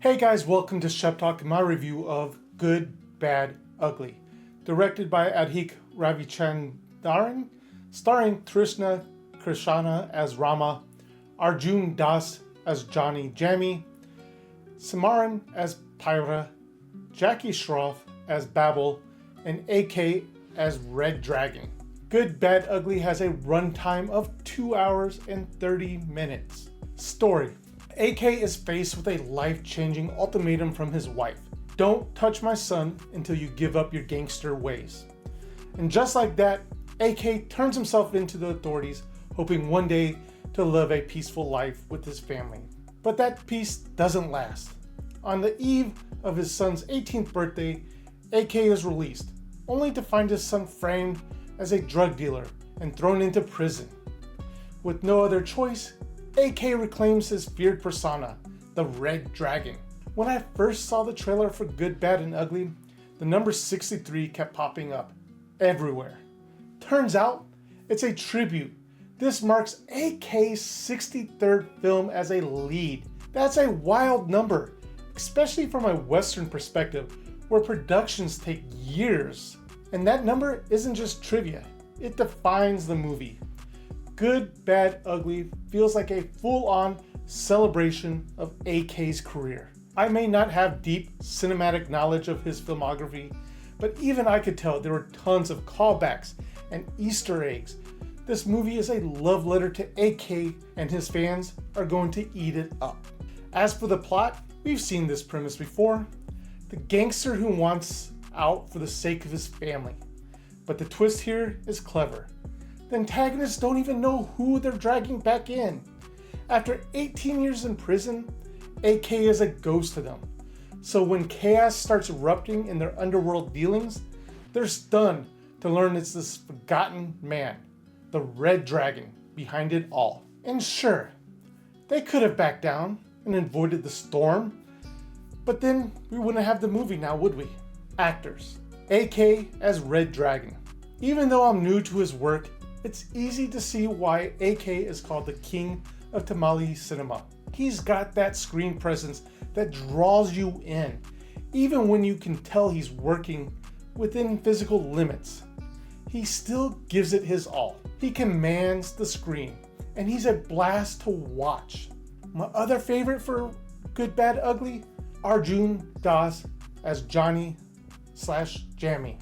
Hey guys, welcome to Shep Talk, my review of Good, Bad, Ugly. Directed by Adhik Ravichandran, starring Trishna Krishna as Rama, Arjun Das as Johnny Jammy, Simran as Pyra, Jackie Shroff as Babel, and AK as Red Dragon. Good, Bad, Ugly has a runtime of 2 hours and 30 minutes. Story. AK is faced with a life-changing ultimatum from his wife. Don't touch my son until you give up your gangster ways. And just like that, AK turns himself into the authorities, hoping one day to live a peaceful life with his family. But that peace doesn't last. On the eve of his son's 18th birthday, AK is released, only to find his son framed as a drug dealer and thrown into prison. With no other choice, AK reclaims his feared persona, the Red Dragon. When I first saw the trailer for Good, Bad, and Ugly, the number 63 kept popping up everywhere. Turns out, it's a tribute. This marks AK's 63rd film as a lead. That's a wild number, especially from a Western perspective, where productions take years. And that number isn't just trivia, it defines the movie. Good, Bad, Ugly feels like a full-on celebration of AK's career. I may not have deep cinematic knowledge of his filmography, but even I could tell there were tons of callbacks and Easter eggs. This movie is a love letter to AK, and his fans are going to eat it up. As for the plot, we've seen this premise before. The gangster who wants out for the sake of his family. But the twist here is clever. The antagonists don't even know who they're dragging back in. After 18 years in prison, AK is a ghost to them. So when chaos starts erupting in their underworld dealings, they're stunned to learn it's this forgotten man, the Red Dragon, behind it all. And sure, they could have backed down and avoided the storm, but then we wouldn't have the movie now, would we? Actors. AK as Red Dragon. Even though I'm new to his work, it's easy to see why AK is called the king of Tamil cinema. He's got that screen presence that draws you in, even when you can tell he's working within physical limits. He still gives it his all. He commands the screen, and he's a blast to watch. My other favorite for Good, Bad, Ugly, Arjun Das as Johnny/Jammy.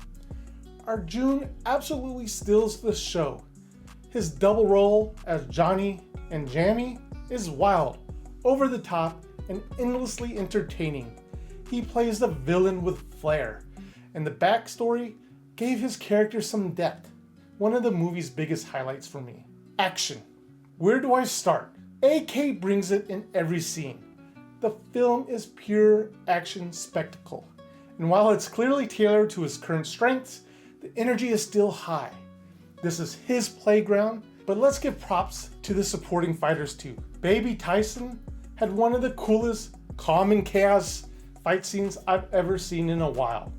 Arjun absolutely steals the show. His double role as Johnny and Jammy is wild, over the top, and endlessly entertaining. He plays the villain with flair, and the backstory gave his character some depth. One of the movie's biggest highlights for me. Action. Where do I start? AK brings it in every scene. The film is pure action spectacle, and while it's clearly tailored to his current strengths, the energy is still high. This is his playground, but let's give props to the supporting fighters too. Baby Tyson had one of the coolest calm and chaos fight scenes I've ever seen in a while.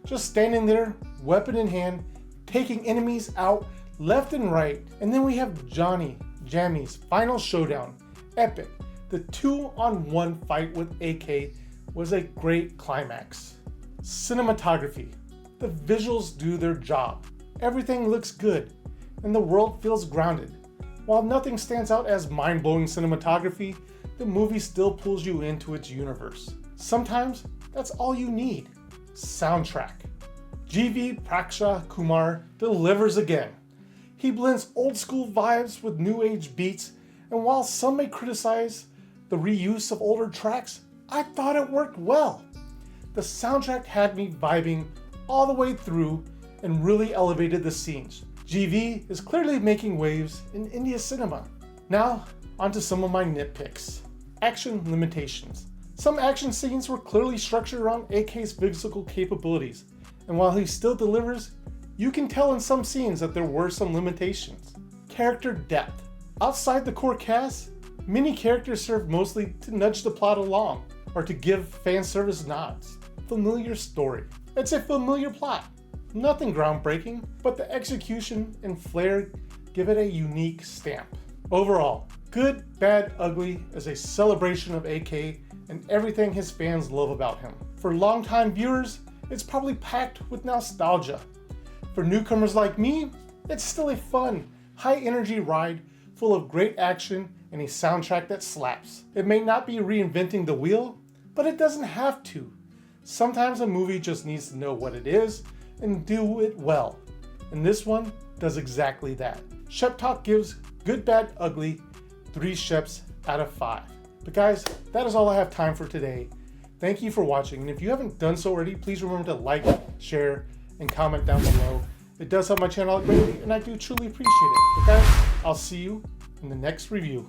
Just standing there, weapon in hand, taking enemies out left and right. And then we have Johnny Jammy's final showdown. Epic. The 2-on-1 fight with AK was a great climax. Cinematography. The visuals do their job. Everything looks good, and the world feels grounded. While nothing stands out as mind-blowing cinematography, the movie still pulls you into its universe. Sometimes that's all you need. Soundtrack. G.V. Praksha Kumar delivers again. He blends old school vibes with new age beats, and while some may criticize the reuse of older tracks, I thought it worked well. The soundtrack had me vibing all the way through and really elevated the scenes. GV is clearly making waves in India cinema. Now, onto some of my nitpicks. Action limitations. Some action scenes were clearly structured around AK's physical capabilities, and while he still delivers, you can tell in some scenes that there were some limitations. Character depth. Outside the core cast, many characters served mostly to nudge the plot along or to give fan service nods. Familiar story. It's a familiar plot. Nothing groundbreaking, but the execution and flair give it a unique stamp. Overall, Good, Bad, Ugly is a celebration of AK and everything his fans love about him. For longtime viewers, it's probably packed with nostalgia. For newcomers like me, it's still a fun, high-energy ride full of great action and a soundtrack that slaps. It may not be reinventing the wheel, but it doesn't have to. Sometimes a movie just needs to know what it is and do it well. And this one does exactly that. Shep Talk gives Good, Bad, Ugly 3 Sheps out of 5. But guys, that is all I have time for today. Thank you for watching, and if you haven't done so already, please remember to like, share, and comment down below. It does help my channel out greatly, and I do truly appreciate it. But guys, I'll see you in the next review.